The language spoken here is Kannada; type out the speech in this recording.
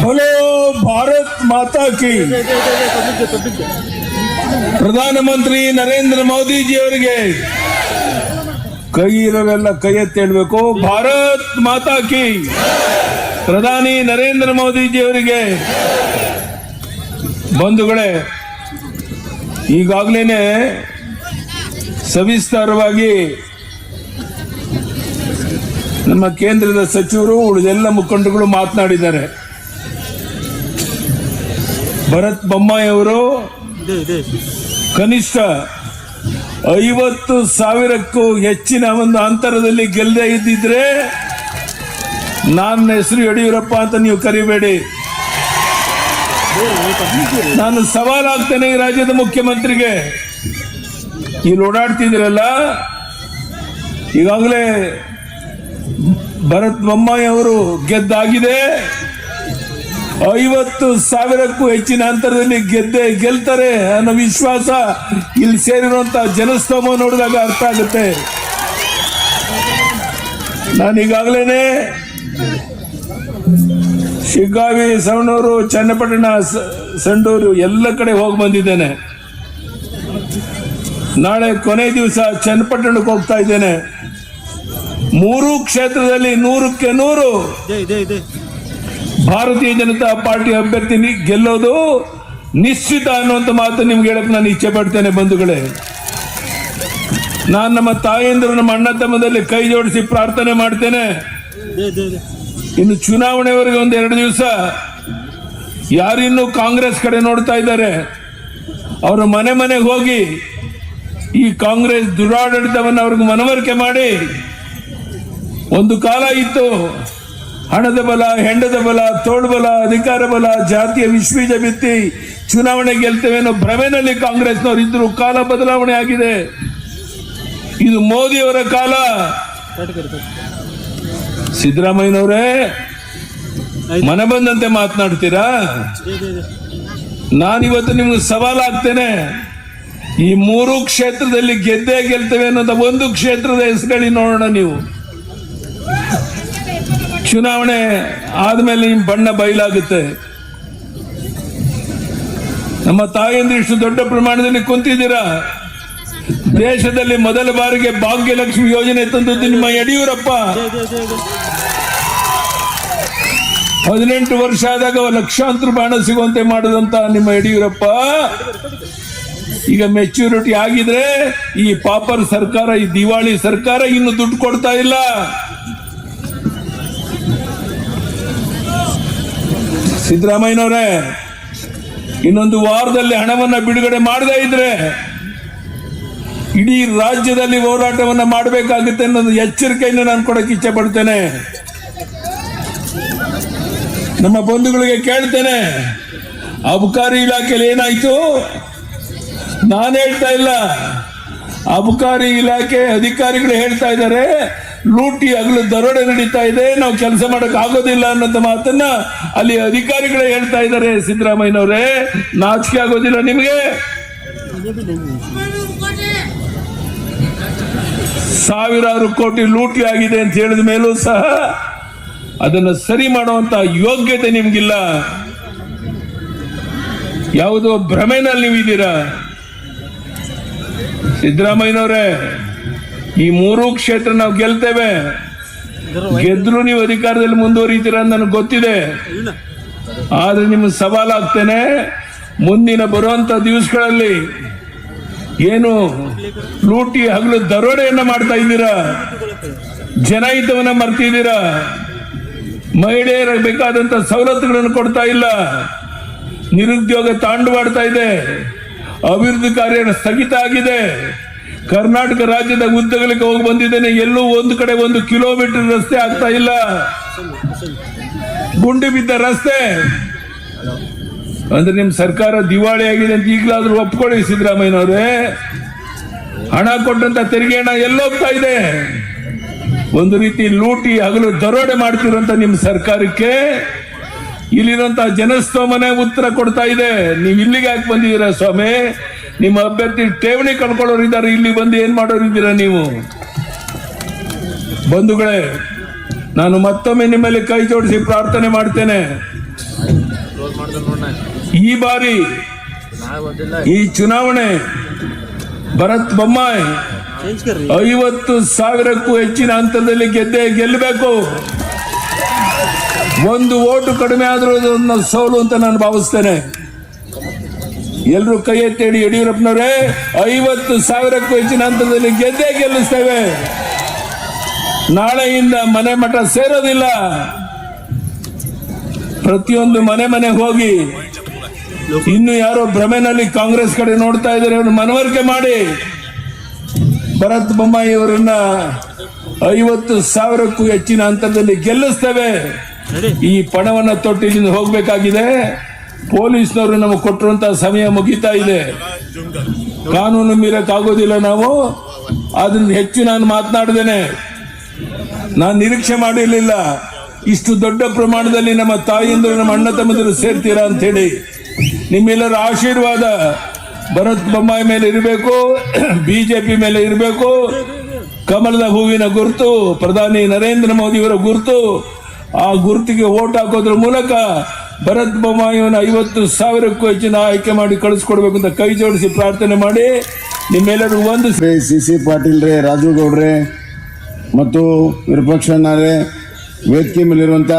बोलो भारत माता की। ಪ್ರಧಾನಮಂತ್ರಿ ನರೇಂದ್ರ ಮೋದಿಜಿ ಅವರಿಗೆ ಕೈ ಇರೋವೆಲ್ಲ ಕೈ ಎತ್ತಿ ಹೇಳ್ಬೇಕು. ಭಾರತ್ ಮಾತಾ ಕಿ. ಪ್ರಧಾನಿ ನರೇಂದ್ರ ಮೋದಿಜಿ ಅವರಿಗೆ. ಬಂಧುಗಳೇ, ಈಗಾಗಲೇ ಸವಿಸ್ತಾರವಾಗಿ ನಮ್ಮ ಕೇಂದ್ರದ ಸಚಿವರು ಉಳಿದೆಲ್ಲ ಮುಖಂಡರುಗಳು ಮಾತನಾಡಿದ್ದಾರೆ. ಭರತ್ ಬೊಮ್ಮಾಯಿ ಅವರು ಕನಿಷ್ಠ 50,000ಕ್ಕೂ ಹೆಚ್ಚಿನ ಒಂದು ಅಂತರದಲ್ಲಿ ಗೆಲ್ಲದೆ ಇದ್ದಿದ್ರೆ ನನ್ನ ಹೆಸರು ಯಡಿಯೂರಪ್ಪ ಅಂತ ನೀವು ಕರಿಬೇಡಿ. ನಾನು ಸವಾಲಾಗ್ತೇನೆ ಈ ರಾಜ್ಯದ ಮುಖ್ಯಮಂತ್ರಿಗೆ. ಇಲ್ಲಿ ಓಡಾಡ್ತಿದ್ರಲ್ಲ, ಈಗಾಗಲೇ ಭರತ್ ಬೊಮ್ಮಾಯಿ ಅವರು ಗೆದ್ದಾಗಿದೆ. 50,000ಕ್ಕೂ ಹೆಚ್ಚಿನ ಅಂತರದಲ್ಲಿ ಗೆಲ್ತಾರೆ ಅನ್ನೋ ವಿಶ್ವಾಸ ಇಲ್ಲಿ ಸೇರಿರುವಂತ ಜನಸ್ತೋಮ ನೋಡಿದಾಗ ಅರ್ಥ ಆಗುತ್ತೆ. ನಾನು ಈಗಾಗಲೇ ಶಿಗ್ಗಾವಿ, ಸವಣೂರು, ಚನ್ನಪಟ್ಟಣ, ಸಂಡೂರು ಎಲ್ಲ ಕಡೆ ಹೋಗಿ ಬಂದಿದ್ದೇನೆ. ನಾಳೆ ಕೊನೆ ದಿವಸ ಚನ್ನಪಟ್ಟಣಕ್ಕೆ ಹೋಗ್ತಾ ಇದ್ದೇನೆ. 3 ಕ್ಷೇತ್ರದಲ್ಲಿ 100ಕ್ಕೆ 100 ಭಾರತೀಯ ಜನತಾ ಪಾರ್ಟಿ ಅಭ್ಯರ್ಥಿ ಗೆಲ್ಲೋದು ನಿಶ್ಚಿತ ಅನ್ನುವಂತ ಮಾತು ನಿಮ್ಗೆ ಹೇಳಕ್ ನಾನು ಇಚ್ಛೆ ಪಡ್ತೇನೆ. ಬಂಧುಗಳೇ, ನಾನು ನಮ್ಮ ತಾಯಂದಿರು, ನಮ್ಮ ಅಣ್ಣ ತಮ್ಮದಲ್ಲಿ ಕೈ ಜೋಡಿಸಿ ಪ್ರಾರ್ಥನೆ ಮಾಡ್ತೇನೆ. ಇನ್ನು ಚುನಾವಣೆವರೆಗೆ 1-2 ದಿವಸ ಯಾರಿನ್ನೂ ಕಾಂಗ್ರೆಸ್ ಕಡೆ ನೋಡ್ತಾ ಇದ್ದಾರೆ, ಅವರ ಮನೆ ಮನೆಗೆ ಹೋಗಿ ಈ ಕಾಂಗ್ರೆಸ್ ದುರಾಡಳಿತವನ್ನು ಅವ್ರಿಗೆ ಮನವರಿಕೆ ಮಾಡಿ, ಒಂದು ಕಾಲ ಇತ್ತು ಹಣದ ಬಲ, ಹೆಂಡದ ಬಲ, ತೋಳ್ಬಲ, ಅಧಿಕಾರ ಬಲ, ಜಾತಿಯ ವಿಶ್ವೀಜ ಬಿತ್ತಿ ಚುನಾವಣೆ ಗೆಲ್ತೇವೆ ಅನ್ನೋ ಭ್ರಮೆನಲ್ಲಿ ಕಾಂಗ್ರೆಸ್ನವರು ಇದ್ರು. ಕಾಲ ಬದಲಾವಣೆ ಆಗಿದೆ. ಇದು ಮೋದಿಯವರ ಕಾಲ. ಸಿದ್ದರಾಮಯ್ಯನವರೇ, ಮನೆ ಬಂದಂತೆ ಮಾತನಾಡ್ತೀರಾ? ನಾನಿವತ್ತು ನಿಮ್ಗೆ ಸವಾಲಾಗ್ತೇನೆ. ಈ 3 ಕ್ಷೇತ್ರದಲ್ಲಿ ಗೆದ್ದೇ ಗೆಲ್ತೇವೆ ಅನ್ನೋದ ಒಂದು ಕ್ಷೇತ್ರದ ಹೆಸರುಗಳಿ ನೋಡೋಣ. ನೀವು ಚುನಾವಣೆ ಆದ್ಮೇಲೆ ನಿಮ್ ಬಣ್ಣ ಬಯಲಾಗುತ್ತೆ. ನಮ್ಮ ತಾಯಂದಿರು ಇಷ್ಟು ದೊಡ್ಡ ಪ್ರಮಾಣದಲ್ಲಿ ಕುಂತಿದ್ದೀರಾ. ದೇಶದಲ್ಲಿ ಮೊದಲ ಬಾರಿಗೆ ಭಾಗ್ಯಲಕ್ಷ್ಮಿ ಯೋಜನೆ ತಂದದ್ದು ನಿಮ್ಮ ಯಡಿಯೂರಪ್ಪ. 18 ವರ್ಷ ಆದಾಗ ಲಕ್ಷಾಂತರ ರೂಪಾಯಿ ಹಣ ಸಿಗುವಂತೆ ಮಾಡಿದಂತ ನಿಮ್ಮ ಯಡಿಯೂರಪ್ಪ ಈಗ ಮೆಚ್ಯೂರಿಟಿ ಆಗಿದ್ರೆ ಈ ಪಾಪರ್ ಸರ್ಕಾರ, ಈ ದಿವಾಳಿ ಸರ್ಕಾರ ಇನ್ನು ದುಡ್ಡು ಕೊಡ್ತಾ ಇಲ್ಲ. ಸಿದ್ದರಾಮಯ್ಯನವರೇ, ಇನ್ನೊಂದು ವಾರದಲ್ಲಿ ಹಣವನ್ನ ಬಿಡುಗಡೆ ಮಾಡದೇ ಇದ್ರೆ ಇಡೀ ರಾಜ್ಯದಲ್ಲಿ ಹೋರಾಟವನ್ನ ಮಾಡಬೇಕಾಗುತ್ತೆ ಅನ್ನೋದು ಎಚ್ಚರಿಕೆಯನ್ನು ನಾನು ಕೊಡಕ್ಕೆ ಇಚ್ಛೆ ಪಡ್ತೇನೆ. ನಮ್ಮ ಬಂಧುಗಳಿಗೆ ಕೇಳ್ತೇನೆ, ಅಬಕಾರಿ ಇಲಾಖೆಯಲ್ಲಿ ಏನಾಯ್ತು? ನಾನು ಹೇಳ್ತಾ ಇಲ್ಲ, ಅಬಕಾರಿ ಇಲಾಖೆ ಅಧಿಕಾರಿಗಳು ಹೇಳ್ತಾ ಇದ್ದಾರೆ ಲೂಟಿ ಹಗಲು ದರೋಡೆ ನಡೀತಾ ಇದೆ, ನಾವು ಕೆಲಸ ಮಾಡಕ್ ಆಗೋದಿಲ್ಲ ಅನ್ನೋಂಥ ಮಾತನ್ನ ಅಲ್ಲಿ ಅಧಿಕಾರಿಗಳೇ ಹೇಳ್ತಾ ಇದ್ದಾರೆ. ಸಿದ್ದರಾಮಯ್ಯನವರೇ, ನಾಚಿಕೆ ಆಗೋದಿಲ್ಲ ನಿಮಗೆ? ಸಾವಿರಾರು ಕೋಟಿ ಲೂಟಿ ಆಗಿದೆ ಅಂತ ಹೇಳಿದ ಮೇಲೂ ಸಹ ಅದನ್ನು ಸರಿ ಮಾಡುವಂತ ಯೋಗ್ಯತೆ ನಿಮ್ಗಿಲ್ಲ. ಯಾವುದೋ ಭ್ರಮೆನಲ್ಲಿ ನೀವಿದ್ದೀರಾ. ಸಿದ್ದರಾಮಯ್ಯನವರೇ, ಈ 3 ಕ್ಷೇತ್ರ ನಾವು ಗೆಲ್ತೇವೆ. ಗೆದ್ರು ನೀವು ಅಧಿಕಾರದಲ್ಲಿ ಮುಂದುವರಿತೀರ ಅಂತ ನನಗೆ ಗೊತ್ತಿದೆ. ಆದ್ರೆ ನಿಮ್ಗೆ ಸವಾಲಾಗ್ತೇನೆ. ಮುಂದಿನ ಬರುವಂತ ದಿವಸಗಳಲ್ಲಿ ಏನು ಲೂಟಿ ಹಗಲು ದರೋಡೆಯನ್ನ ಮಾಡ್ತಾ ಇದ್ದೀರಾ, ಜನಹಿತವನ್ನ ಮರ್ತಿದ್ದೀರಾ, ಮಹಿಳೆಯರಿಗೆ ಬೇಕಾದಂತ ಸವಲತ್ತುಗಳನ್ನು ಕೊಡ್ತಾ ಇಲ್ಲ, ನಿರುದ್ಯೋಗ ತಾಂಡವಾಡ್ತಾ ಇದೆ, ಅಭಿವೃದ್ಧಿ ಕಾರ್ಯ ಸ್ಥಗಿತ ಆಗಿದೆ. ಕರ್ನಾಟಕ ರಾಜ್ಯದ ಉದ್ದಗಲಕ್ಕೆ ಹೋಗಿ ಬಂದಿದ್ದೇನೆ, ಎಲ್ಲೂ ಒಂದು ಕಡೆ 1 ಕಿಲೋಮೀಟರ್ ರಸ್ತೆ ಆಗ್ತಾ ಇಲ್ಲ. ಗುಂಡಿ ಬಿದ್ದ ರಸ್ತೆ ಅಂದ್ರೆ ನಿಮ್ ಸರ್ಕಾರ ದಿವಾಳಿ ಆಗಿದೆ ಅಂತ ಈಗಲಾದ್ರೂ ಒಪ್ಕೊಳ್ಳಿ. ಸಿದ್ದರಾಮಯ್ಯನವರೇ, ಹಣ ಕೊಟ್ಟಂತ ತೆರಿಗೆ ಹಣ ಎಲ್ಲೋಗ್ತಾ ಇದೆ? ಒಂದು ರೀತಿ ಲೂಟಿ ಹಗಲು ದರೋಡೆ ಮಾಡ್ತಿರುವಂತ ನಿಮ್ ಸರ್ಕಾರಕ್ಕೆ ಇಲ್ಲಿರುವಂತಹ ಜನಸ್ತೋಮನೆ ಉತ್ತರ ಕೊಡ್ತಾ ಇದೆ. ನೀವು ಇಲ್ಲಿಗೆ ಯಾಕೆ ಬಂದಿದ್ದೀರಾ ಸ್ವಾಮಿ? ನಿಮ್ಮ ಅಭ್ಯರ್ಥಿ ಠೇವಣಿ ಕಳ್ಕೊಳ್ಳೋರು ಇದ್ದಾರೆ, ಇಲ್ಲಿ ಬಂದು ಏನ್ ಮಾಡೋರಿದ್ದೀರಾ ನೀವು? ಬಂಧುಗಳೇ, ನಾನು ಮತ್ತೊಮ್ಮೆ ನಿಮ್ಮಲ್ಲಿ ಕೈ ಜೋಡಿಸಿ ಪ್ರಾರ್ಥನೆ ಮಾಡ್ತೇನೆ. ಈ ಬಾರಿ ಈ ಚುನಾವಣೆ ಭರತ್ ಬೊಮ್ಮಾಯಿ 50,000ಕ್ಕೂ ಹೆಚ್ಚಿನ ಅಂತರದಲ್ಲಿ ಗೆಲ್ಲಬೇಕು. ಒಂದು ಓಟು ಕಡಿಮೆ ಆದ್ರೂ ಅದನ್ನ ಸೋಲು ಅಂತ ನಾನು ಭಾವಿಸ್ತೇನೆ. ಎಲ್ಲರೂ ಕೈ ಎತ್ತೇಳಿ ಯಡಿಯೂರಪ್ಪನವರೇ 50,000ಕ್ಕೂ ಹೆಚ್ಚಿನ ಅಂತರದಲ್ಲಿ ಗೆಲ್ಲಿಸ್ತೇವೆ. ನಾಳೆಯಿಂದ ಮನೆ ಮಠ ಸೇರೋದಿಲ್ಲ. ಪ್ರತಿಯೊಂದು ಮನೆ ಹೋಗಿ ಇನ್ನು ಯಾರೋ ಭ್ರಮೆನಲ್ಲಿ ಕಾಂಗ್ರೆಸ್ ಕಡೆ ನೋಡ್ತಾ ಇದ್ದಾರೆ ಅವ್ರನ್ನ ಮನವರಿಕೆ ಮಾಡಿ ಭರತ್ ಬೊಮ್ಮಾಯಿ ಅವರನ್ನ 50,000ಕ್ಕೂ ಹೆಚ್ಚಿನ ಅಂತರದಲ್ಲಿ ಗೆಲ್ಲಿಸ್ತೇವೆ. ಈ ಪಣವನ್ನ ತೊಟ್ಟು ಇಲ್ಲಿಂದ ಹೋಗ್ಬೇಕಾಗಿದೆ. ಪೊಲೀಸ್ನವರು ನಮಗೆ ಕೊಟ್ಟಿರುವಂತಹ ಸಮಯ ಮುಗಿತಾ ಇದೆ. ಕಾನೂನು ಮೀರಕ್ಕಾಗೋದಿಲ್ಲ ನಾವು. ಅದರಿಂದ ಹೆಚ್ಚು ನಾನು ಮಾತನಾಡಿದ್ದೇನೆ. ನಾನು ನಿರೀಕ್ಷೆ ಮಾಡಿರಲಿಲ್ಲ ಇಷ್ಟು ದೊಡ್ಡ ಪ್ರಮಾಣದಲ್ಲಿ ನಮ್ಮ ತಾಯಿಯಂದರು ನಮ್ಮ ಅಣ್ಣ ತಮ್ಮಂದಿರು ಸೇರ್ತೀರಾ ಅಂತ ಹೇಳಿ. ನಿಮ್ಮೆಲ್ಲರ ಆಶೀರ್ವಾದ ಭರತ್ ಬೊಮ್ಮಾಯಿ ಮೇಲೆ ಇರಬೇಕು, ಬಿಜೆಪಿ ಮೇಲೆ ಇರಬೇಕು. ಕಮಲದ ಹೂವಿನ ಗುರುತು ಪ್ರಧಾನಿ ನರೇಂದ್ರ ಮೋದಿಯವರ ಗುರುತು. ಆ ಗುರುತಿಗೆ ಓಟ್ ಹಾಕೋದ್ರ ಮೂಲಕ ಭರತ್ ಬೊಮ್ಮಾಯಿಯನ್ನು 50,000ಕ್ಕೂ ಹೆಚ್ಚಿನ ಆಯ್ಕೆ ಮಾಡಿ ಕಳಿಸ್ಕೊಡ್ಬೇಕು ಅಂತ ಕೈ ಜೋಡಿಸಿ ಪ್ರಾರ್ಥನೆ ಮಾಡಿ ನಿಮ್ಮೆಲ್ಲರೂ ಒಂದು ಸಿ ಪಾಟೀಲ್ ರೇ, ರಾಜು ಗೌಡ್ರೆ ಮತ್ತು ವಿಪಕ್ಷ ವೇದಿಕೆ ಮೇಲಿರುವಂತಹ